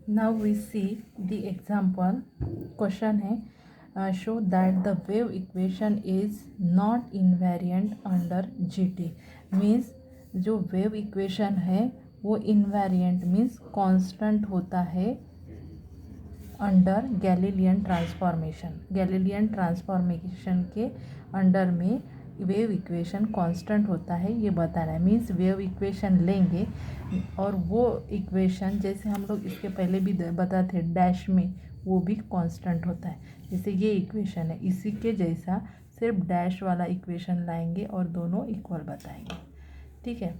Now we see the example. Question है show that the wave equation is not invariant under GT. Means जो wave equation है वो invariant means constant होता है under Galilean transformation. Galilean transformation के under में wave equation constant होता है ये बताना है. मीन्स वेव इक्वेशन लेंगे और वो इक्वेशन जैसे हम लोग इसके पहले भी बताते डैश में वो भी कांस्टेंट होता है. जैसे ये इक्वेशन है इसी के जैसा सिर्फ डैश वाला इक्वेशन लाएंगे और दोनों इक्वल बताएंगे. ठीक है.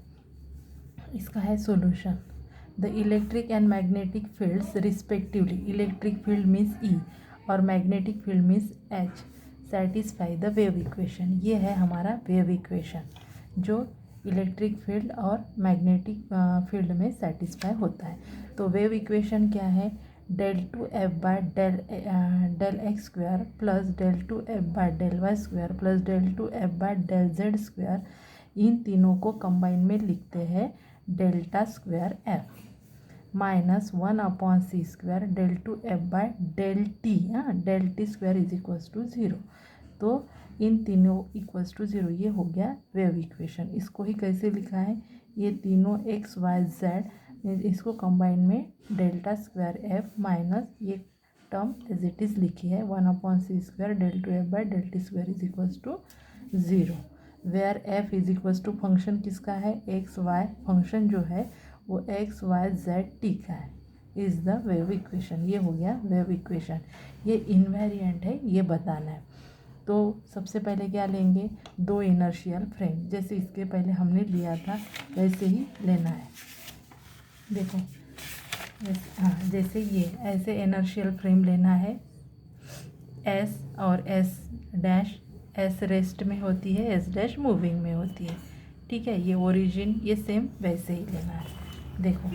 इसका है solution. The electric and magnetic fields respectively, electric field means E और magnetic field means H, satisfy the wave equation. ये है हमारा wave equation जो इलेक्ट्रिक फील्ड और मैग्नेटिक फील्ड में सेटिस्फाई होता है. तो वेव इक्वेशन क्या है? del 2f bye del x square plus del 2f bye del y square plus del 2f bye del z square. इन तीनों को कंबाइन में लिखते हैं delta square F minus 1/c square del 2f bye del t. del t square is equals to 0. तो इन तीनों equals to 0 ये हो गया वेव इक्वेशन. इसको ही कैसे लिखा है? ये तीनों x y z इसको कंबाइन में डेल्टा स्क्वायर एफ माइनस ये टर्म एज इट इज़ लिखी है 1/c square del 2f bye del t square is equals to 0. Where f is equals to function किसका है? X Y. फंक्शन जो है वो एक्स वाई जेड टी का है. Is the wave equation. ये हो गया वेव इक्वेशन. ये इन्वेरिएंट है ये बताना है. तो सबसे पहले क्या लेंगे? दो इनर्शियल फ्रेम जैसे इसके पहले हमने लिया था वैसे ही लेना है. देखो जैसे ये ऐसे इनर्शियल फ्रेम लेना है. एस और एस डैश. एस रेस्ट में होती है एस डैश मूविंग में होती है. ठीक है. ये ओरिजिन ये सेम वैसे ही लेना है. देखो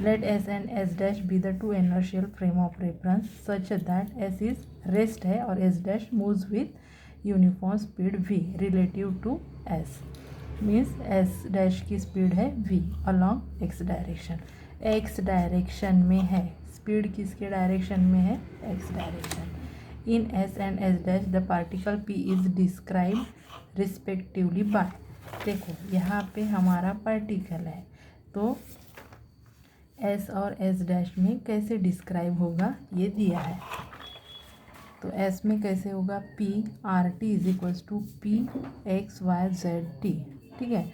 let S and S dash be the two inertial frame of reference such that S is rest है और S dash moves with uniform speed v relative to S. Means S dash की speed है v along x direction. X direction में है. Speed किसके direction में है? X direction. In S and S dash the particle p is describe respectively by. देखो यहाँ पे हमारा पार्टिकल है तो एस और एस डैश में कैसे डिस्क्राइब होगा ये दिया है. तो एस में कैसे होगा? P R T is equals to P x y z t. ठीक है.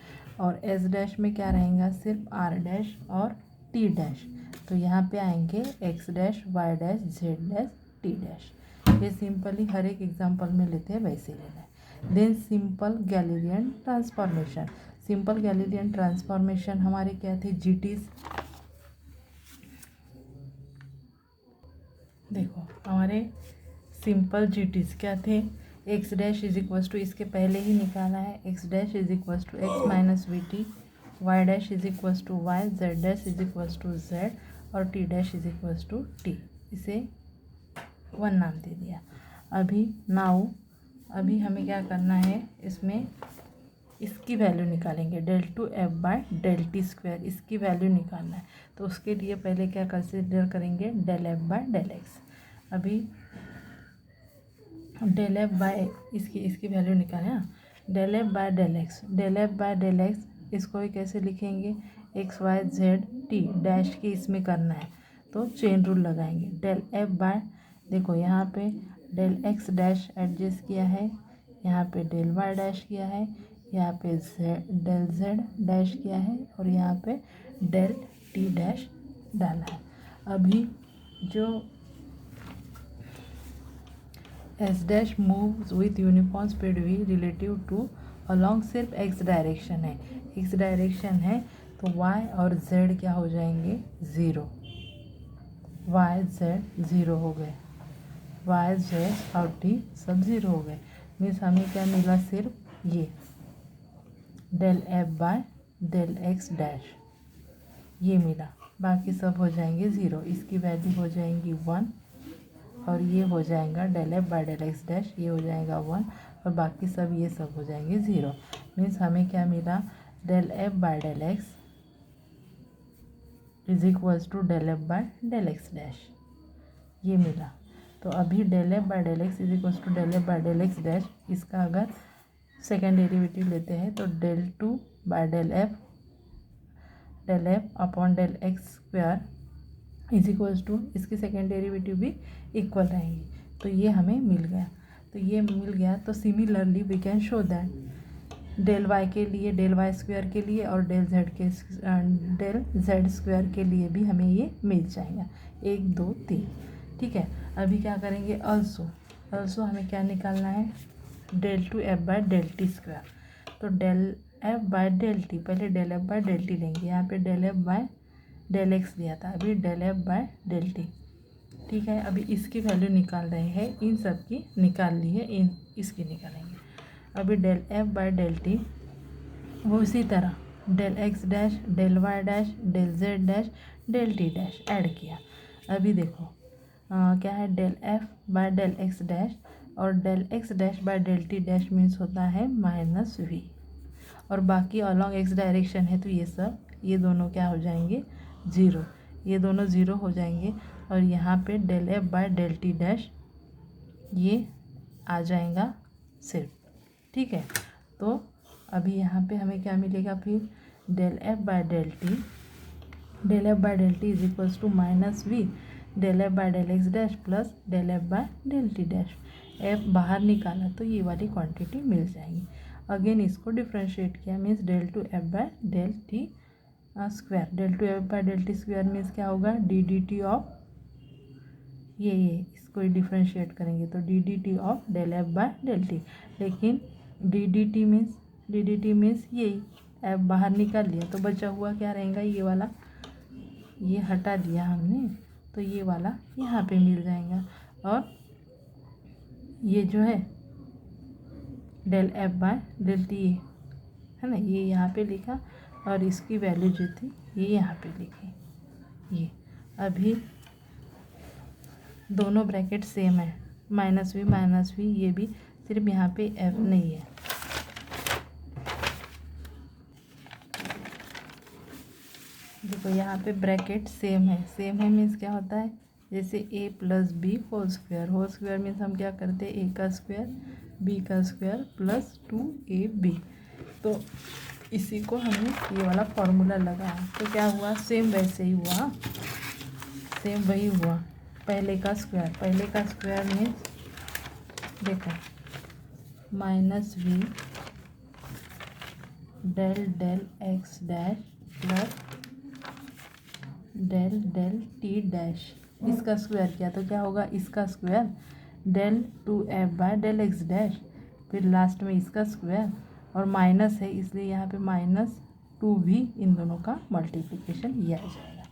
और एस डैश में क्या रहेगा? सिर्फ आर डैश और टी डैश. तो यहाँ पे आएंगे x dash y dash z dash t dash. ये सिंपली हर एक एग्जाम्पल में लेते हैं वैसे लेना है. Then simple Galilean transformation. Simple Galilean transformation हमारे क्या थे? जीटीज. देखो हमारे सिंपल जीटीज क्या थे? X dash is equals to इसके पहले ही निकाला है. X dash is equals to X minus V T. Y dash is equals to Y. Z dash is equals to Z और T dash is equals to T. इसे one नाम दे दिया. अभी हमें क्या करना है? इसमें इसकी वैल्यू निकालेंगे del 2f bye del t square. इसकी वैल्यू निकालना है तो उसके लिए पहले क्या कंसिडर करेंगे? del f by del x. अभी del f बाय इसकी वैल्यू निकालें. del f by del x. del f by del x इसको ही कैसे लिखेंगे? X y z t dash की इसमें करना है तो चेन रूल लगाएंगे. del f बाय देखो यहाँ पे del x डैश एडजस्ट किया है. यहाँ पे del y डैश किया है. यहाँ पे del z डैश किया है और यहाँ पे del t डैश डाला है. अभी जो S dash moves with uniform speed v relative to along सिर्फ एक्स डायरेक्शन है. एक्स डायरेक्शन है तो y और z क्या हो जाएंगे? 0. y z 0 हो गए. y z और t सब 0 हो गए. मीन्स हमें क्या मिला? सिर्फ ये del f by del x dash ये मिला. बाकी सब हो जाएंगे 0. इसकी वैल्यू हो जाएंगी 1 और ये हो जाएगा del f by del x dash ये हो जाएगा 1 और बाकी सब ये सब हो जाएंगे 0. मीन्स हमें क्या मिला? del f by del x is equals to del F by del x dash, ये मिला। तो अभी del F by del x is equals to del F by del x dash, इसका अगर सेकेंड डेरिवेटिव लेते हैं तो del two by del f upon del x square is equals to, इसकी सेकेंड डेरिवेटिव भी इक्वल रहेंगी। तो ये हमें मिल गया। तो ये मिल गया तो similarly we can show that del y के लिए, डेल वाई स्क्वायर के लिए और डेल जेड स्क्वायर के लिए भी हमें ये मिल जाएगा। 1 2 3। ठीक है, अभी क्या करेंगे, अल्सो हमें क्या निकालना है, del two F by del T square. तो del F by del T, पहले del F by del T लेंगे, यहाँ पे del F by del X दिया था, अभी del F by del T. ठीक है, अभी इसकी वैल्यू निकाल रहे हैं, इन सब की निकाल ली है, इसकी निकालेंगे। अभी del F by del T, वो इसी तरह del x dash, del Y dash, del Z dash, del T dash add किया। अभी देखो क्या है, del F by del x dash और del x dash by del T dash means होता है माइनस वी, और बाकी अलॉन्ग एक्स डायरेक्शन है तो ये दोनों क्या हो जाएंगे, ज़ीरो, ये दोनों ज़ीरो हो जाएंगे। और यहाँ पे del F by del T dash ये आ जाएगा सिर्फ। ठीक है, तो अभी यहाँ पे हमें क्या मिलेगा, फिर del F by del t is equals to minus v del F by del x dash plus del F by del T dash. F बाहर निकाला तो ये वाली क्वांटिटी मिल जाएगी। अगेन इसको डिफ्रेंशिएट किया means del two F by del T square, del two F by del T square means क्या होगा, डी डी टी ऑफ ये इसको डिफ्रेंशिएट करेंगे तो d d t of del F by del t. लेकिन d d t means यही, f बाहर निकाल लिया तो बचा हुआ क्या रहेगा, ये वाला, ये हटा दिया हमने तो ये वाला यहाँ पे मिल जाएगा। और ये जो है del F by del t है ना, ये यहाँ पे लिखा और इसकी वैल्यू जो थी ये यहाँ पे लिखी। ये अभी दोनों ब्रैकेट सेम है, माइनस वी, ये भी, सिर्फ यहाँ पे एफ नहीं है। देखो यहाँ पे ब्रैकेट सेम है मीन्स क्या होता है, जैसे a plus b whole square means हम क्या करते हैं, a का स्क्वायर b का स्क्वायर प्लस 2ab। तो इसी को हमने ये वाला फॉर्मूला लगाया तो क्या हुआ, सेम वैसे ही हुआ, सेम वही हुआ, पहले का स्क्वायर मीन्स देखो minus v del del x dash plus del del T dash, इसका स्क्वायर किया तो क्या होगा, इसका square del two F by del x dash, फिर लास्ट में इसका स्क्वायर और माइनस है इसलिए यहाँ पे माइनस 2v, इन दोनों का मल्टीप्लिकेशन ये आ जाएगा।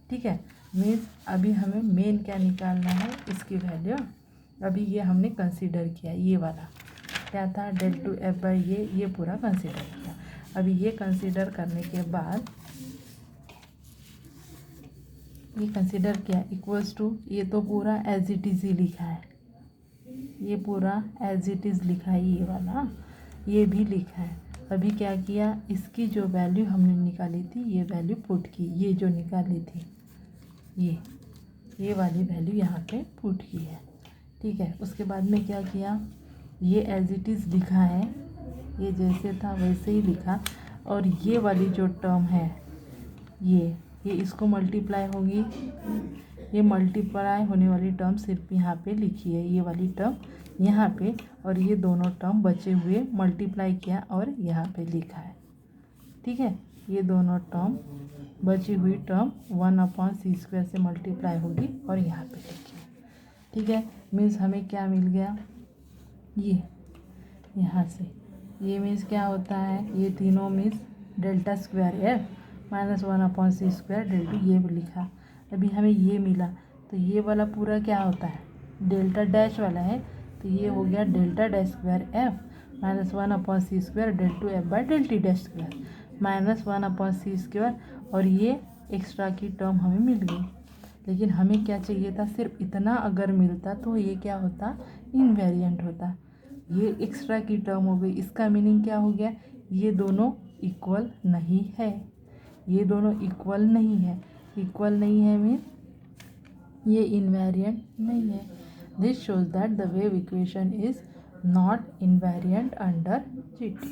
ठीक है, मीन्स अभी हमें मेन क्या निकालना है, इसकी वैल्यू। अभी ये हमने कंसीडर किया, ये वाला क्या था, डेल टू एफ बाई ये पूरा कंसीडर किया। अभी ये कंसीडर करने के बाद ये कंसीडर किया इक्वल्स टू, ये तो पूरा एज इट इज़ ही लिखा है, ये पूरा एज इट इज़ लिखा है, ये वाला ये भी लिखा है। अभी क्या किया, इसकी जो वैल्यू हमने निकाली थी ये वैल्यू पुट की, ये जो निकाली थी ये वाली वैल्यू यहाँ पे पुट की है। ठीक है, उसके बाद में क्या किया, ये एज इट इज़ लिखा है, ये जैसे था वैसे ही लिखा, और ये वाली जो टर्म है ये इसको मल्टीप्लाई होगी, ये मल्टीप्लाई होने वाली टर्म सिर्फ यहाँ पे लिखी है, ये वाली टर्म यहाँ पे, और ये दोनों टर्म बचे हुए मल्टीप्लाई किया और यहाँ पे लिखा है। ठीक है, ये दोनों टर्म बची हुई टर्म 1/c² से मल्टीप्लाई होगी और यहाँ पे लिखी है। ठीक है, मीन्स हमें क्या मिल गया, ये यहाँ से ये मीन्स क्या होता है, ये तीनों means delta square F minus 1/c² del t, ये लिखा। अभी हमें ये मिला तो ये वाला पूरा क्या होता है, डेल्टा डैश वाला है, तो ये हो गया delta dash square F minus 1/c² del two f by del T dash square minus 1/c², और ये एक्स्ट्रा की टर्म हमें मिल गई। लेकिन हमें क्या चाहिए था, सिर्फ इतना अगर मिलता तो ये क्या होता, इनवेरिएंट होता। ये एक्स्ट्रा की टर्म हो गई, इसका मीनिंग क्या हो गया, ये दोनों इक्वल नहीं है, ये दोनों इक्वल नहीं है। इक्वल नहीं है मीन्स ये इन्वेरिएंट नहीं है। This shows that the wave equation is not invariant under GT.